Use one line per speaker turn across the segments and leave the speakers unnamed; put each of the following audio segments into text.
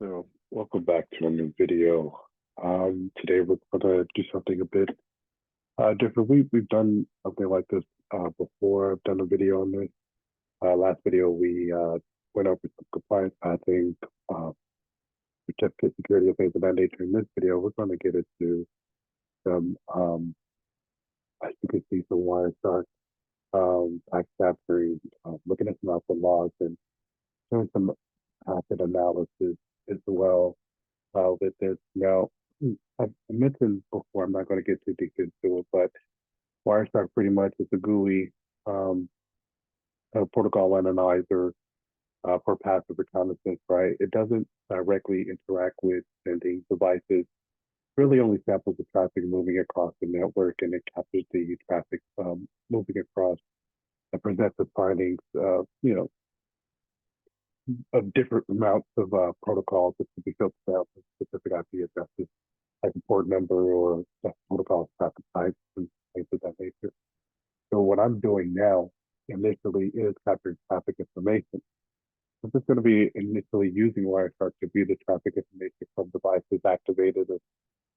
So, welcome back to a new video. Today we're going to do something a bit different. We've done something like this before. I've done a video on this. Last video we went over some compliance pathing, uh, certificate security of things of that nature. In this video, we're going to get into some, as you can see, some Wireshark packet capturing, looking at some output logs and doing some packet analysis as well with this. Now, I mentioned before, I'm not going to get too deep into it, but Wireshark pretty much is a GUI, a protocol analyzer for passive reconnaissance, right? It doesn't directly interact with sending devices, really only samples the traffic moving across the network, and it captures the traffic moving across and presents the findings, of different amounts of protocols that can be filtered out for specific IP addresses, like a port number or protocol traffic types and things of that nature. So what I'm doing now initially is capturing traffic information. I'm just going to be initially using Wireshark to view the traffic information from devices activated or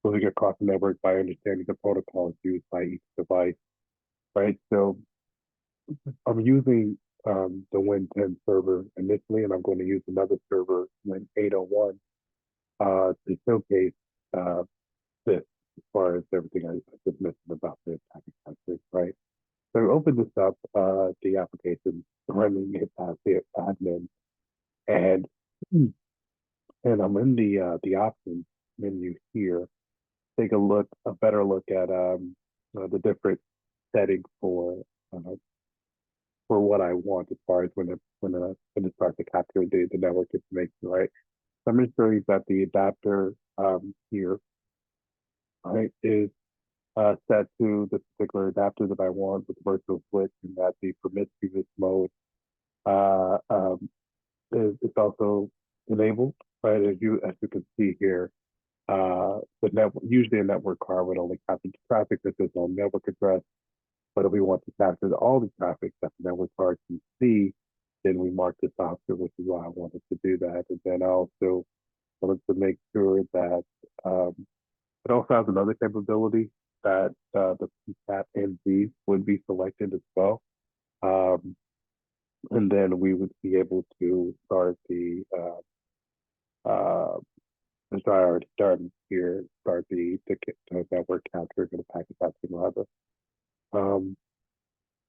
moving across the network by understanding the protocols used by each device, right? So I'm using the Win10 server initially, and I'm going to use another server, Win801, to showcase this as far as everything I just mentioned about the packet capture, right? So open this up, the application, running it as the admin, and I'm in the options menu here. Take a better look at the different settings for what I want as far as when it starts to capture the network information, right? So I'm ensuring that the adapter here, right, is set to the particular adapter that I want with the virtual switch, and that the promiscuous mode uh, um, is also enabled, right? As you can see here, the network, usually a network card would only capture the traffic that's its own network address, but if we want to capture all the traffic that the network card can see, then we mark this option, which is why I wanted to do that. And then I also wanted to make sure that um, it also has another capability that the PCAP NZ would be selected as well. Um, and then we would be able to start uh, as I already started here, start the network capture and the packet capture rather. Um,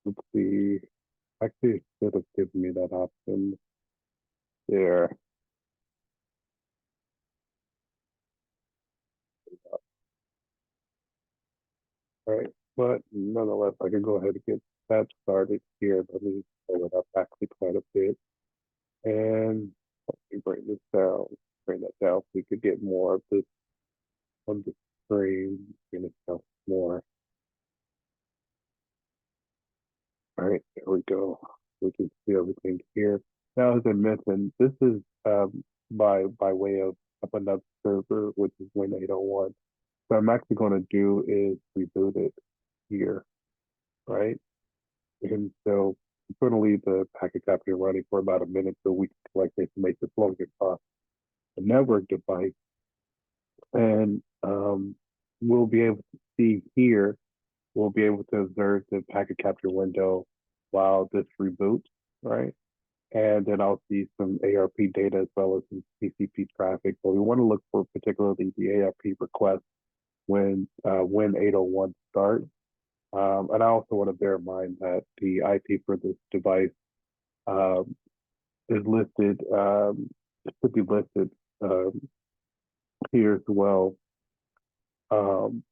let's see. Actually, it should have given me that option there. All right. But nonetheless, I can go ahead and get that started here. Let me pull it up actually quite a bit. And let me bring this down, bring that down so we could get more of this on the screen. Bring it down more. All right, there we go. We can see everything here. Now, as I mentioned, this is by way of another server, which is Win801. So I'm actually going to do is reboot it here, right? And so I'm going to leave the packet capture running for about a minute so we can collect information flowing across the network device. And we'll be able to see here, we'll be able to observe the packet capture window while this reboots, right? And then I'll see some ARP data as well as some TCP traffic. But we want to look for particularly the ARP request when 801 starts. And I also want to bear in mind that the IP for this device um, is listed, it should be listed um, here as well. Um,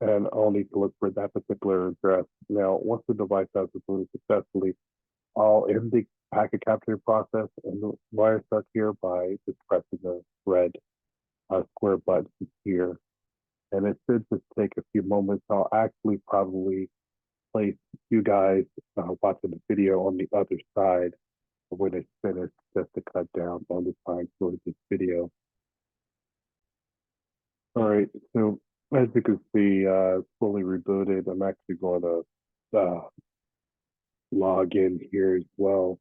and I'll need to look for that particular address. Now, once the device has rebooted successfully, I'll end the packet capturing process and Wireshark here by just pressing the red square button here. And it should just take a few moments. I'll actually probably place you guys watching the video on the other side when it's finished, just to cut down on the time for this video. All right, so as you can see, fully rebooted. I'm actually going to log in here as well.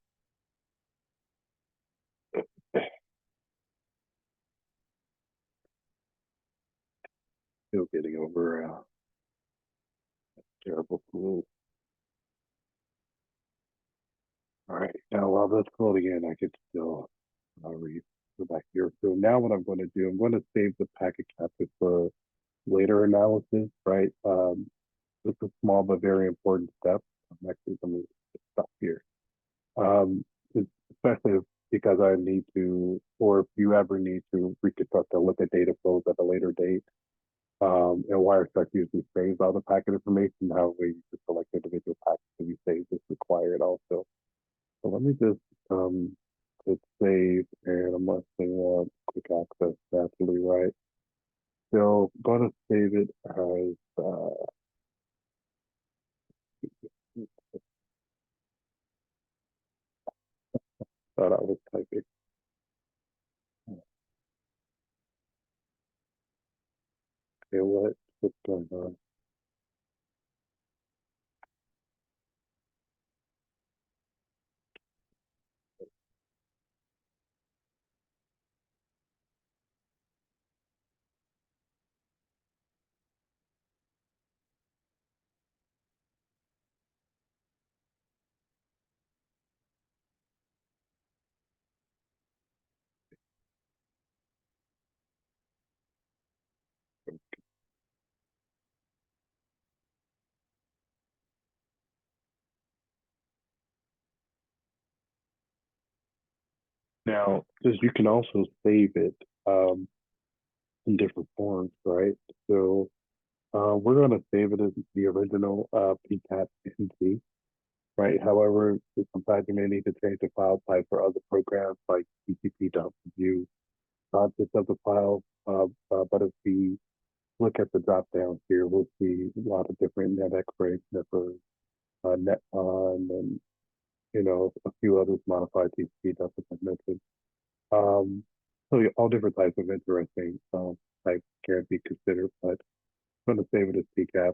Still getting over terrible flu. All right, now while that's loading in, I could still read go back here. So now what I'm going to do, I'm going to save the packet capture for later analysis, right? It's a small but very important step. I'm actually going to stop here. Um, Especially because I need to, or if you ever need to reconstruct or look at data flows at a later date. And Wireshark usually saves all the packet information. However, you just select individual packets to be saved is required also. So let me just hit save, and I'm going to say want quick access naturally, right? So I'm going to save it as thought I was typing. Okay, what's going on? Now, because you can also save it in different forms, right? So we're going to save it as the original PCAP NC, right? However, sometimes you may need to change the file type for other programs like TCP to help review contents of the file. But if we look at the drop down here, we'll see a lot of different NetX frames, Netfer, NetCon, and a few others modified TCP stuff as I mentioned. Um, so yeah, all different types of interesting types can be considered, but I'm going to save it as PCAP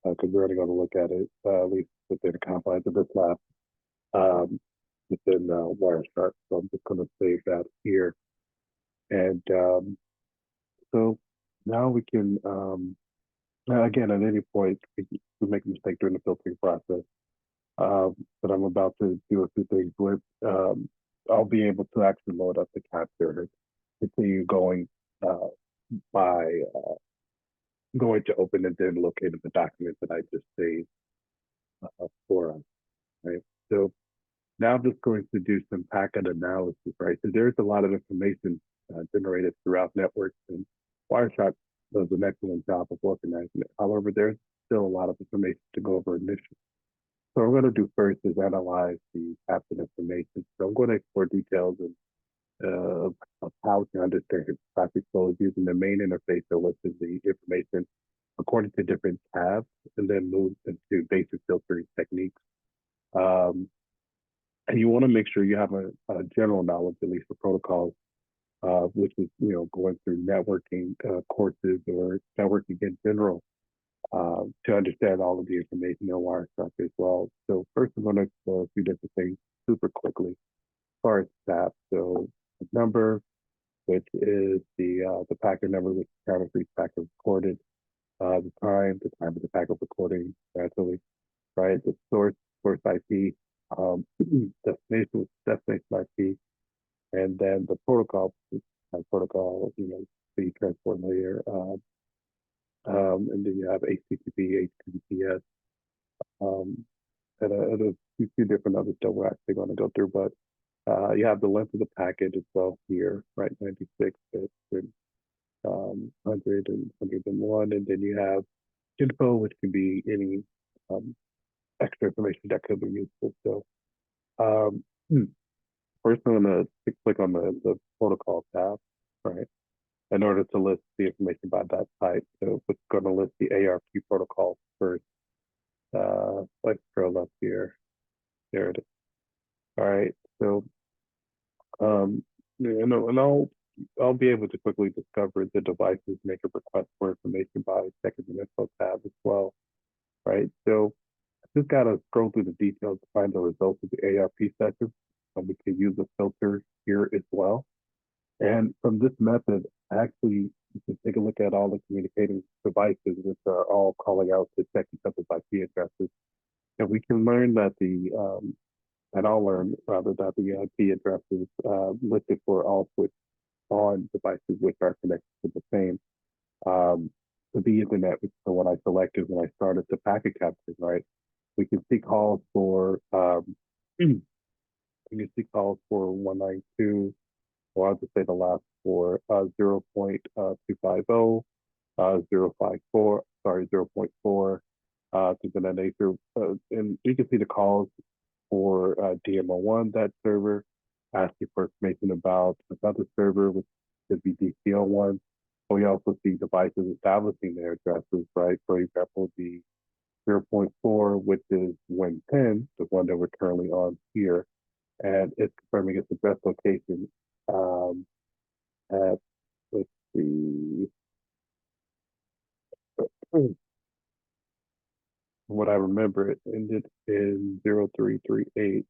because we're only going to look at it at least within the confines of this lab um, within Wireshark. So I'm just going to save that here. And so now we can, again, at any point, we make a mistake during the filtering process. But I'm about to do a few things with, I'll be able to actually load up the capture and continue going by going to open and then locating the document that I just saved for us, right? So now I'm just going to do some packet analysis, right? So there's a lot of information generated throughout networks, and Wireshark does an excellent job of organizing it. However, there's still a lot of information to go over initially. So what I'm going to do first is analyze the packet information. So I'm going to explore details of how to understand traffic flows using the main interface that lists the information according to different tabs, and then move into basic filtering techniques. Um, and you want to make sure you have a general knowledge, at least for protocols, which is going through networking courses or networking in general to understand all of the information in Wireshark as well. So first, I'm going to explore a few different things super quickly. As far as SAP, so the number, which is the packet number, which is time of each packet recorded, the time of the packet recording, naturally, right? The source IP, destination IP, and then the protocol, protocol, the transport layer, and then you have HTTP, HTTPS, um, and a few different other stuff we're actually going to go through, but you have the length of the packet as well here, right? 96 bits and 100 and 101, and then you have info, which can be any um, extra information that could be useful. So um, first, I'm going to click on the protocol tab, right, in order to list the information by that type. So it's going to list the ARP protocol first. Let's scroll up here. There it is. All right. So and I'll be able to quickly discover the devices, make a request for information by checking the info tab as well, right? So just got to scroll through the details to find the results of the ARP session. We can use a filter here as well. And from this method, I actually Just take a look at all the communicating devices, which are all calling out to check each other's IP addresses. And we can learn that and I'll learn rather that the IP addresses listed for all switch on devices which are connected to the same. Um, the internet, which is the one I selected when I started the packet capture, right? We can see calls for we can see calls for 192, or I'll just say the last four, 0.250, 054, sorry, zero point 0.4, things of that nature. And you can see the calls for DMO1, that server, asking for information about another server, which could be DCL1. But we also see devices establishing their addresses, right? For example, the zero point 0.4, which is Win10, the one that we're currently on here, and it's confirming its address location at, let's see, what I remember, it ended in 0338.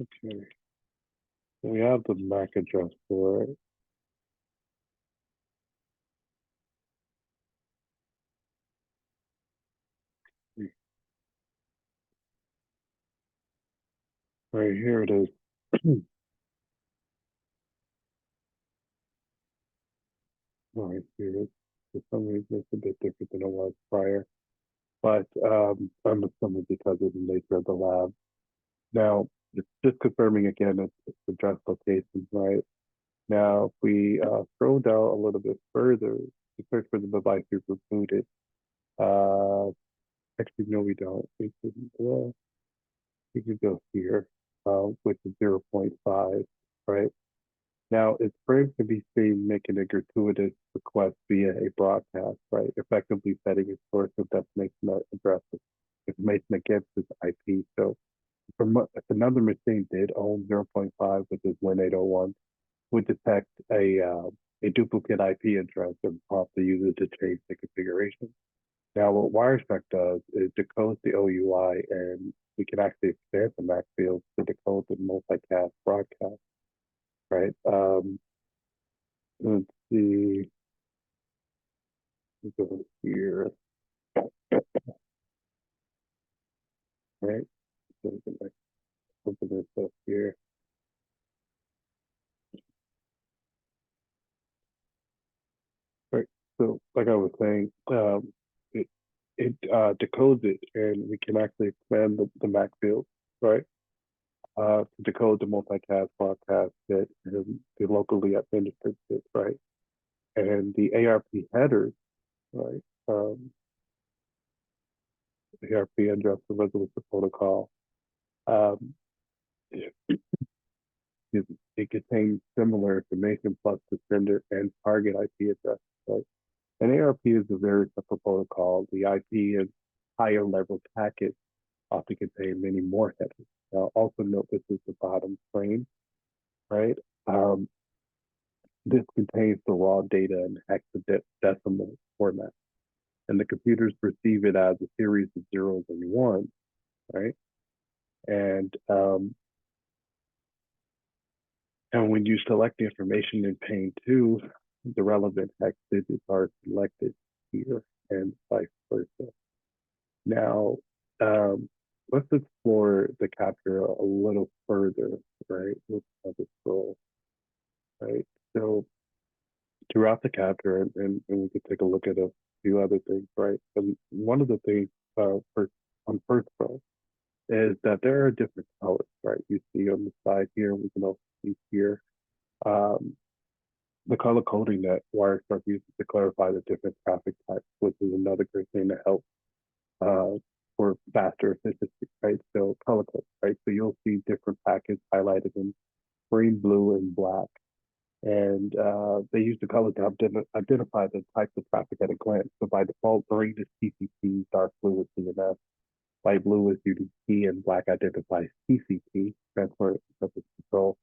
Okay, we have the MAC address for it. Right here it is. All right, here it is. For some reason, it's a bit different than it was prior, but I'm assuming because of the nature of the lab. Now, it's just confirming again, it's address locations, right? Now, if we scroll down a little bit further to search for the device you've rebooted, uh, actually, no, we don't. We could go here, which is zero point 0.5, right? Now, its frame can be seen making a gratuitous request via a broadcast, right? Effectively setting its source of destination address information against its IP. So, if another machine did own zero point 0.5, which is Win 801, would detect a duplicate IP address and prompt the user to change the configuration. Now, what Wireshark does is decodes the OUI, and we can actually expand the MAC field to decode the multicast broadcast, right? Let's see, let's go here, right? So we can like open this up here, right? So, like I was saying, it it decodes it, and we can actually expand the MAC field, right? To decode the multicast broadcast that the locally administered it, right? And the ARP headers, right? ARP address the resolution protocol. Um, it, it contains similar information plus the sender and target IP address, right? And ARP is a very simple protocol. The IP and higher level packets often contain many more headers. Now, also note this is the bottom frame, right? Um, this contains the raw data in hexadecimal format, and the computers perceive it as a series of zeros and ones, right? And um, and when you select the information in pane two, the relevant hex digits are selected here, and vice versa. Now, let's explore the capture a little further, right? Let's have a scroll, right? So throughout the capture, and we could take a look at a few other things, right? And one of the things for, on first pro is that there are different colors, right? You see on the side here, we can also see here um, the color coding that Wireshark uses to clarify the different traffic types, which is another great thing to help uh, for faster efficiency, right? So color code, right? So you'll see different packets highlighted in green, blue, and black. And they use the color to identify the types of traffic at a glance. So by default, green is TCP, dark blue is DNS, Light blue is UDP and black identifies TCP, transport surface control,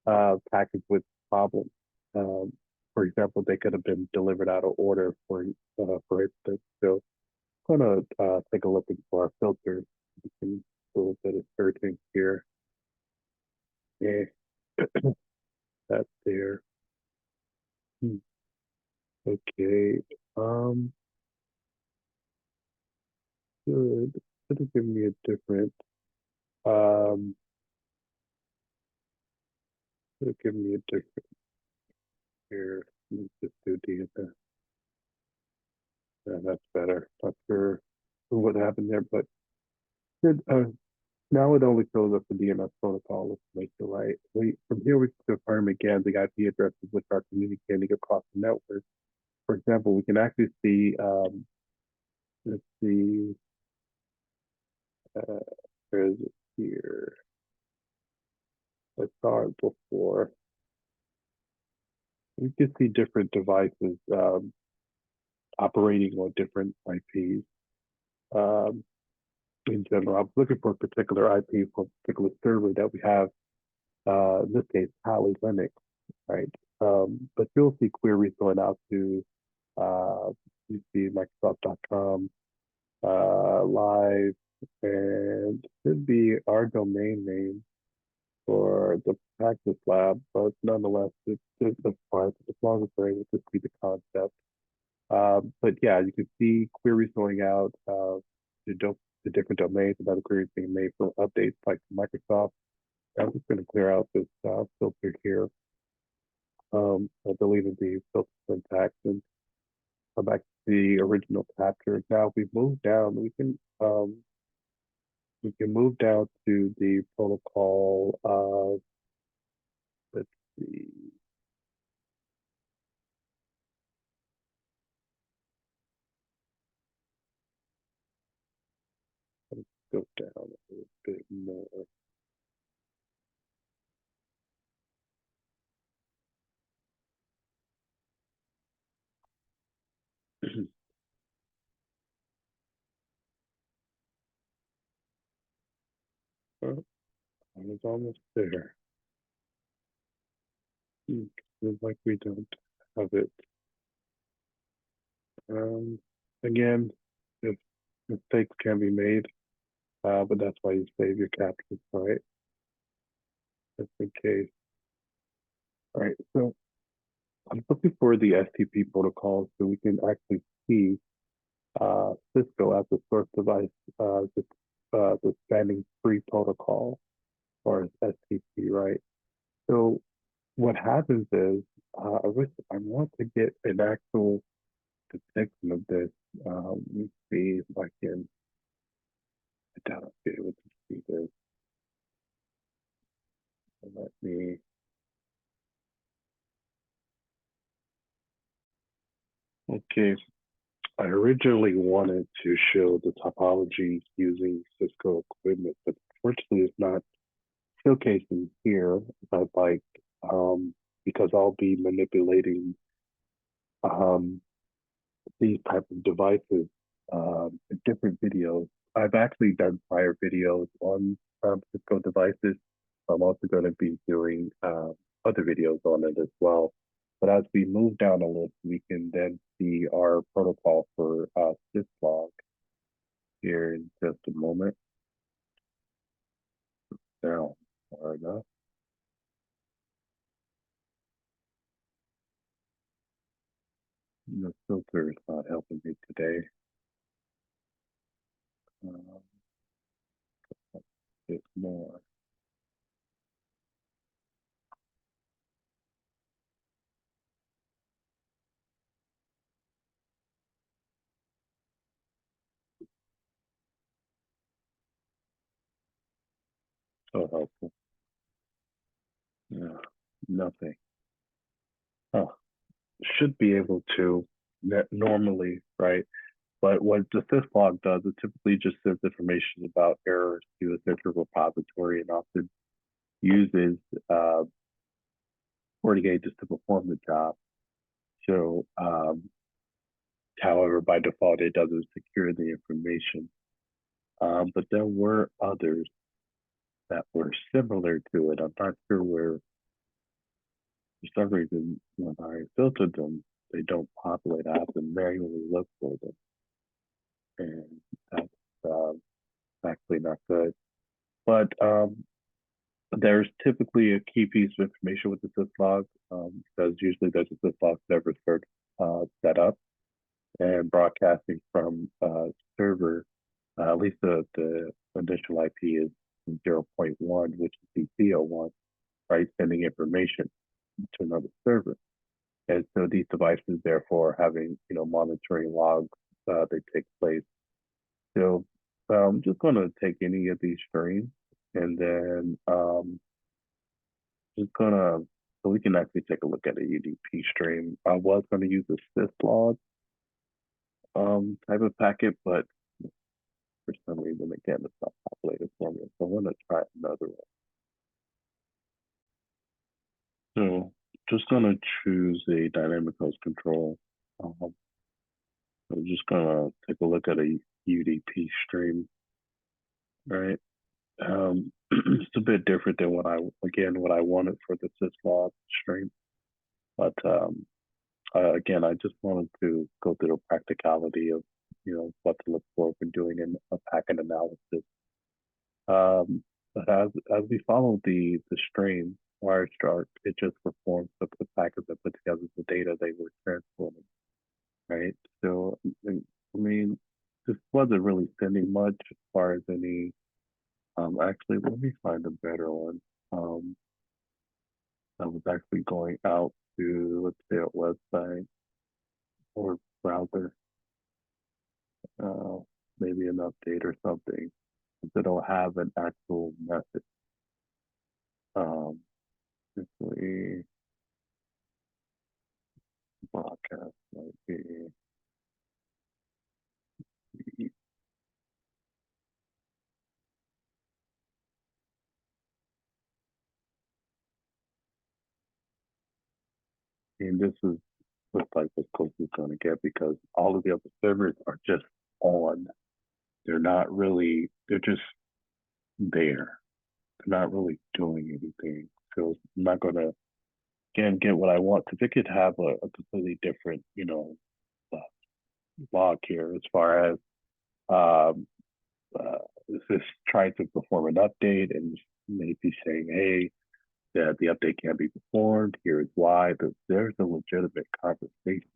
packaged with problems. Um, for example, they could have been delivered out of order for instance. So I'm gonna take a look into our filters. We can do a little bit of searching here. Yeah, that's there. Hmm. Okay. Um, good. Should have given me a different. Um, should have given me a different here. Let's just do DNS. Yeah, that's better. Not sure what happened there, but good. Now it only shows up the DNS protocol. Let's make it right. From here we can confirm again the IP addresses which are communicating across the network. For example, we can actually see. Let's see. Uh, where is it here? I saw it before. We can see different devices operating on different IPs. Um, in general, I was looking for a particular IP for a particular server that we have. In this case, Kali Linux, right? But you'll see queries going out to you see Microsoft.com live, and should be our domain name for the practice lab, but nonetheless, it's fine as long as we're able to see the concept. But yeah, you can see queries going out to different domains, another queries being made for updates like Microsoft. I'm just going to clear out this filter here. I deleted the filter syntax and come back to the original capture. Now, if we move down, we can move down to the protocol. Let's see. Let's go down a little bit more. Oh, I was almost there. Seems like we don't have it. Um, again, if mistakes can be made, but that's why you save your captions, right? Just in case. All right, so I'm looking for the STP protocol so we can actually see Cisco as a source device, the spanning tree protocol, or STP, right? So what happens is, I want to get an actual depiction of this. Let me see if I can. I doubt I'll be able to see this. Let me. Okay, I originally wanted to show the topology using Cisco equipment, but fortunately it's not showcasing here as I'd like, because I'll be manipulating um, these type of devices in different videos. I've actually done prior videos on Cisco devices. I'm also going to be doing other videos on it as well. But as we move down the list, we can then see our protocol for syslog here in just a moment. Now, far enough. The filter is not helping me today. Um, it's more. So helpful. Yeah, nothing. Huh. Should be able to normally, right? But what the syslog does, it typically just sends information about errors to a central repository and often uses uh, FortiGate just to perform the job. So, however, by default, it doesn't secure the information. But there were others that were similar to it. I'm not sure where, for some reason, when I filtered them, they don't populate. I have to manually look for them, and that's actually not good. But there's typically a key piece of information with the syslog, because usually there's a syslog server set up and broadcasting from server. At least the initial IP is 0.1, which is the CO1, right? Sending information to another server. And so these devices, therefore, having monitoring logs, they take place. So I'm just going to take any of these streams and then just gonna so we can actually take a look at a UDP stream. I was going to use a syslog type of packet, but for some reason again it's not populated for me. So I'm going to try another one. So just going to choose a dynamic host control. I'm just going to take a look at a UDP stream, right? It's a bit different than what I wanted for the syslog stream, but again, I just wanted to go through the practicality of what to look for when doing a packet analysis. But as we follow the stream Wireshark, it just performs the packets that put together the data they were transforming, right? So I mean, this wasn't really sending much as far as any. Actually, let me find a better one. I was actually going out to, let's say, a website or browser, uh, maybe an update or something. They don't have an actual method. If we broadcast might and this is looks like as close as it's going to get because all of the other servers are just on. They're not really, they're just there. They're not really doing anything. So I'm not going to, again, get what I want because it could have a completely different, uh, log here as far as um, is this trying to perform an update and maybe saying, hey, that the update can't be performed. Here's why. There's a legitimate conversation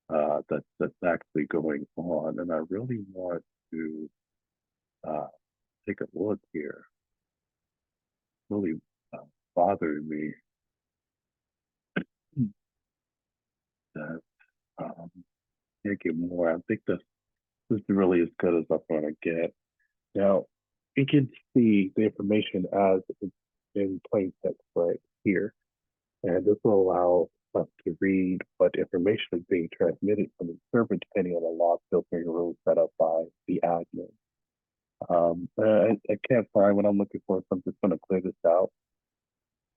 that's actually going on, and I really want to uh, take a look here. Really uh, bothering me that can't get more. I think this is really as good as I'm going to get. Now, you can see the information as it's in plain text right here. And this will allow us to read what information is being transmitted from the server depending on the log filtering rules set up by the admin. I can't find what I'm looking for, so I'm just going to clear this out.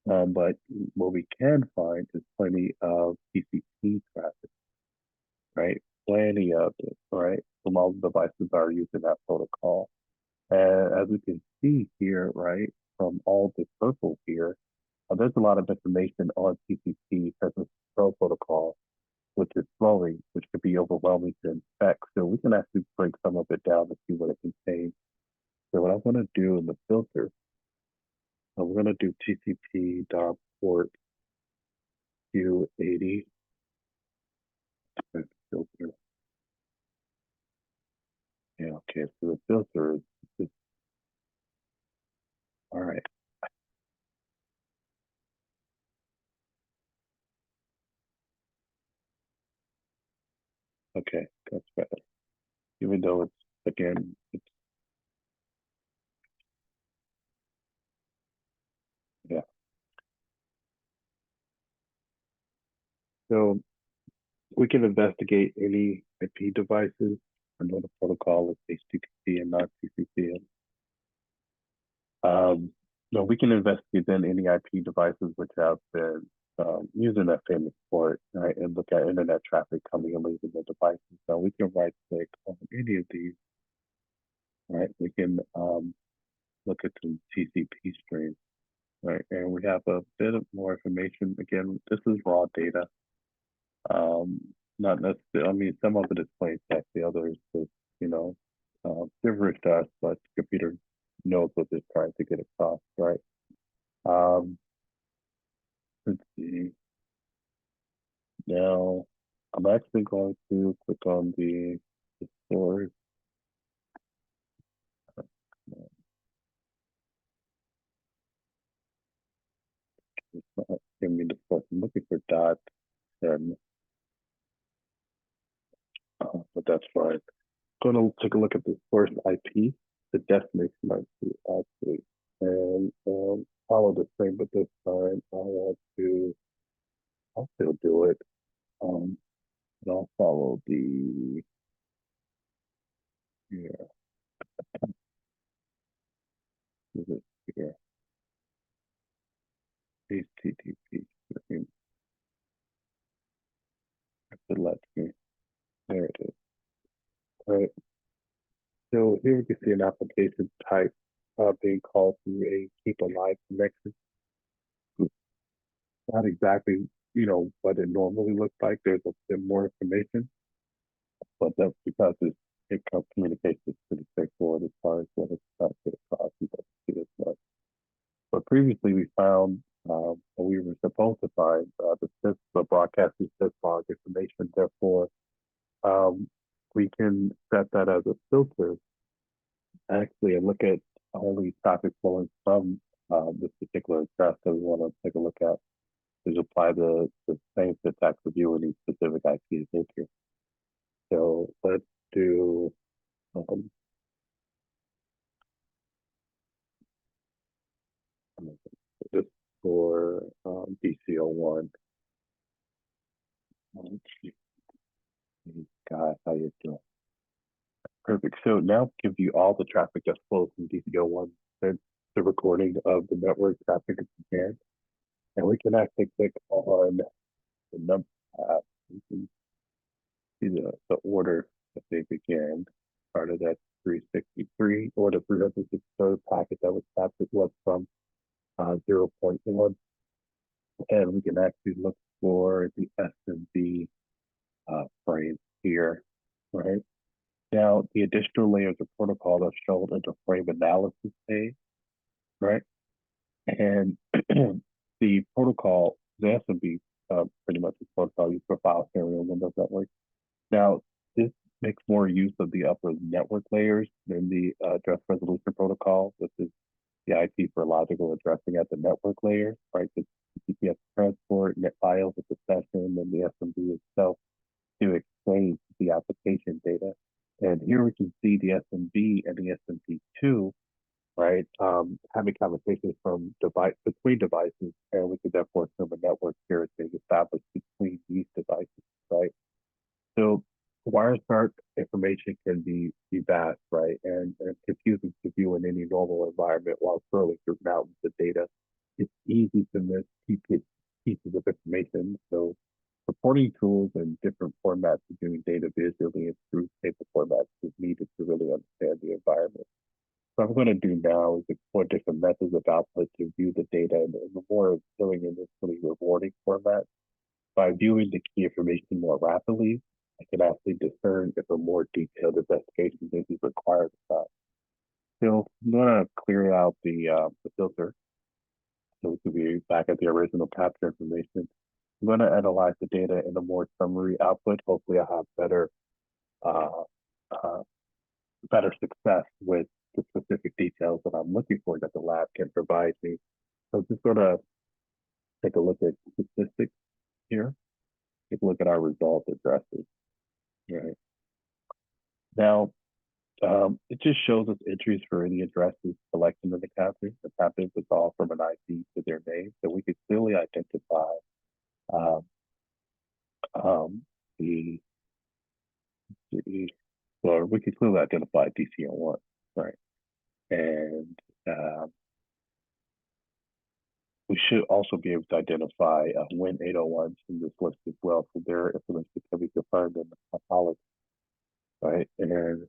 But what we can find is plenty of TCP traffic, right? Plenty of it, right? So all the devices are using that protocol. And as we can see here, right, from all the purple here, there's a lot of information on TCP as a control protocol, which is flowing, which could be overwhelming to inspect. So we can actually break some of it down to see what it contains. So what I'm going to do in the filter, I'm going to do TCP dot port Q80 filter. Yeah, okay, so the filter is all right. Okay, that's better. Even though it's again, it's yeah. So we can investigate any IP devices. I know the protocol is HTTP and not TCP. No, we can investigate then any IP devices which have been using that famous port, right, and look at internet traffic coming and leaving the devices. So we can right click on any of these right? We can look at the TCP stream, right? And we have a bit of more information. Again, this is raw data. Um, Not necessarily, I mean, some of it is plain text, the others is, you know, gibberish to us, but the computer knows what it's trying to get across, right? Um, let's see. Now, I'm actually going to click on the source. It's not giving me the source. I'm looking for dot and but that's fine. Going to take a look at the source IP, the destination IP actually, and follow the same, but this time I want to, I'll still do it. Um, and I'll follow the, yeah, is it here, HTTP, if it lets me, there it is. All right, so here we can see an application type being called through a keep alive connection. Not exactly, what it normally looks like. There's a bit more information, but that's because it communication is pretty straightforward as far as what it's trying to get across. You don't see as much. But previously we found, we were supposed to find the broadcasting sysmog information. Therefore, um, we can set that as a filter actually and look at only traffic flowing from this particular address that we want to take a look at. To apply the same syntax review in each specific IP filter. So let's do um, this for BCO1. God, how you doing? Perfect. So now give you all the traffic that flows from DCO1 and the recording of the network traffic if you can. And we can actually click on the number we can see the order that they began. Started at 363 or the 363rd packet that was captured was from 0.1. And we can actually look for the SMB frame here, right? Now, the additional layers of protocol are shown in the frame analysis page, right? And the protocol, the SMB, pretty much the protocol used for file sharing on Windows Network. Now, this makes more use of the upper network layers than the address resolution protocol, which is the IP for logical addressing at the network layer, right? The TCP transport, net files with the session, and the SMB itself to exchange the application data. And here we can see the SMB and the SMB2, right, having conversations from device between devices, and we could therefore assume a network here is being established between these devices, right? So Wireshark information can be vast, right, and confusing to view in any normal environment while scrolling through mountains of data. It's easy to miss key pieces of information. So reporting tools and different formats of doing data visually and through table formats is needed to really understand the environment. So I'm going to do now is explore different methods of output to view the data in a more appealing and really rewarding format. By viewing the key information more rapidly, I can actually discern if a more detailed investigation may be required. So I'm going to clear out the filter so we can be back at the original capture information. I'm going to analyze the data in a more summary output. Hopefully, I have uh, uh, better success with the specific details that I'm looking for that the lab can provide me. So just sort of take a look at statistics here. Take a look at our result addresses. Right now, it just shows us entries for any addresses selected in the capture. The capture is all from an IP to their name, so we could clearly identify um, um, the or we could clearly identify DCN1, right? And we should also be able to identify Win 801s in this list as well. So their information can be confirmed in the topology, right? And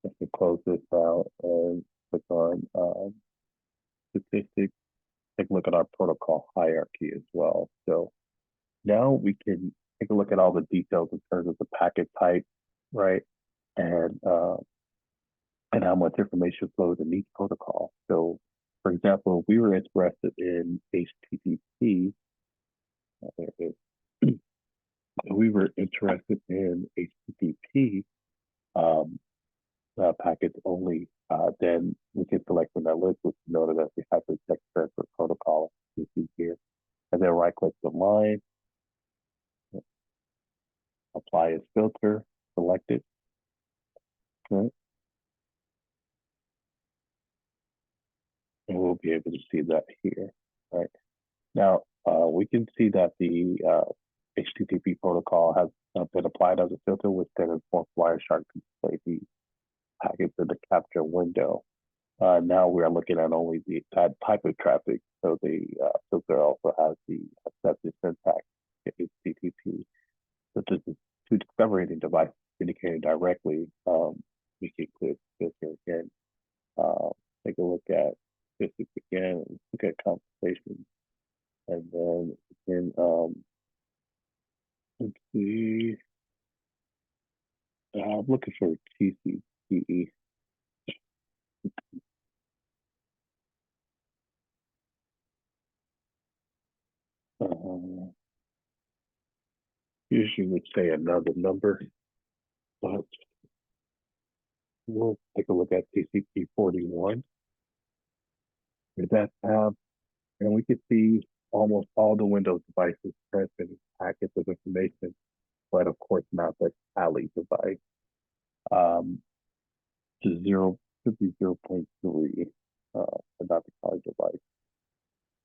if we close close this out and click on statistics, take a look at our protocol hierarchy as well. So now we can take a look at all the details in terms of the packet type, right? And how much information flows in each protocol. So, for example, if we were interested in HTTP, if we were interested in HTTP packets only, then we can select from that list, which is noted as the hypertext transfer protocol you see here, and then right-click the line, apply as filter, select it, right? And we'll be able to see that here, right? Now, we can see that the HTTP protocol has been applied as a filter, which then informs Wireshark to display the packets in the capture window. Now we are looking at only that type of traffic, so the filter also has the accepted syntax HTTP. So to discover any device communicating directly, we can click filter again. Take a look at this again, look at conversations, and then again, let's see. I'm looking for TCPE. Uh, Usually would say another number, but we'll take a look at TCP 41 with that tab, and we can see almost all the Windows devices transmitting packets of information, but of course not the Kali device. To zero should be 0.3, but not the Kali device.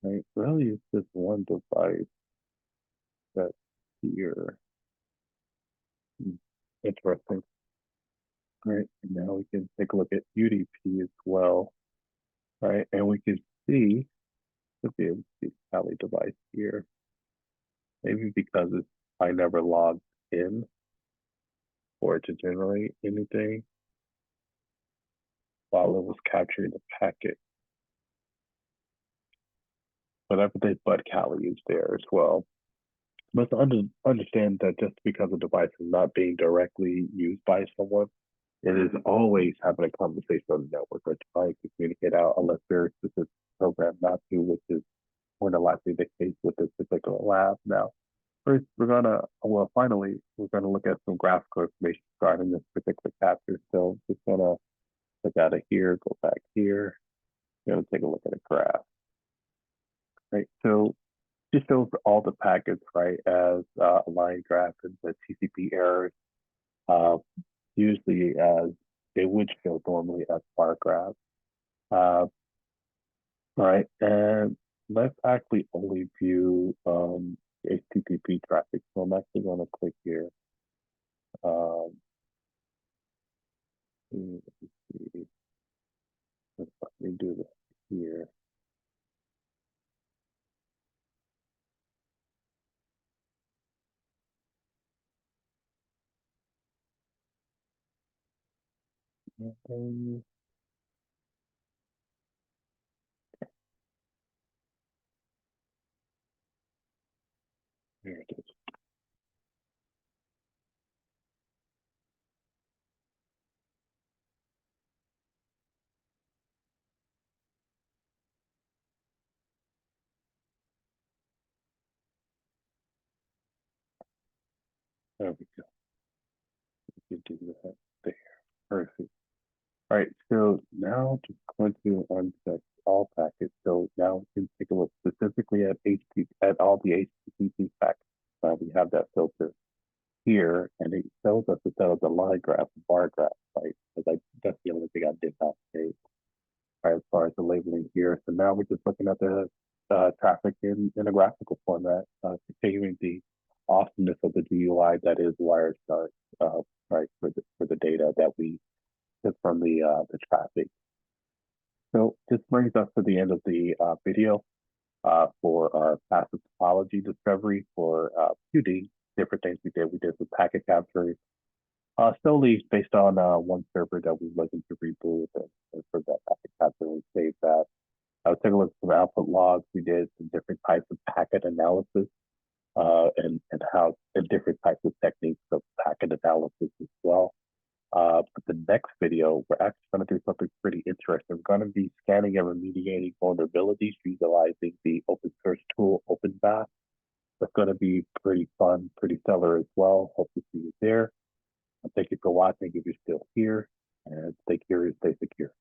Right? Really, it's just one device that's here. Interesting. Right. And now we can take a look at UDP as well. Right. And we can see, should be able to see Kali device here. Maybe because I never logged in for it to generate anything while it was capturing the packet. But everything but Kali is there as well. But to understand that just because a device is not being directly used by someone, it is always having a conversation on the network or trying to communicate out unless very specific program not to, which is more than likely the case with this particular lab. Now, first, finally, we're gonna look at some graphical information regarding this particular capture. So just gonna look at it here, go back here, take a look at a graph, right? So just shows all the packets, right, as a line graph and the TCP errors, uh, usually as they would show normally as bar graphs. Uh, right, and let's actually only view HTTP traffic. So I'm actually going to click here. Um, let see. Let me do this here. Um, There it is. There we go. We can do that there. Perfect. All right, so now just going to uncheck all packets. So now we can take a look specifically at at all the HTTP packets. We have that filter here, and it tells us instead of the line graph, bar graph, right? Because that's the only thing I did not say, right, as far as the labeling here. So now we're just looking at the traffic in a graphical format, continuing the awesomeness of the GUI that is Wireshark, right, for the data that we get from the traffic. So this brings us to the end of the video for our passive topology discovery for QD. Different things we did. We did some packet capture, Solely based on one server that we're looking to reboot, and for that, I think that's really saved that. I was taking a look at some output logs. We did some different types of packet analysis, and how and different types of techniques of packet analysis as well. But the next video, we're actually going to do something pretty interesting. We're going to be scanning and remediating vulnerabilities utilizing the open source tool OpenBAS. That's going to be pretty fun, pretty stellar as well. Hope to see you there. Thank you for watching if you're still here, and stay curious, stay secure.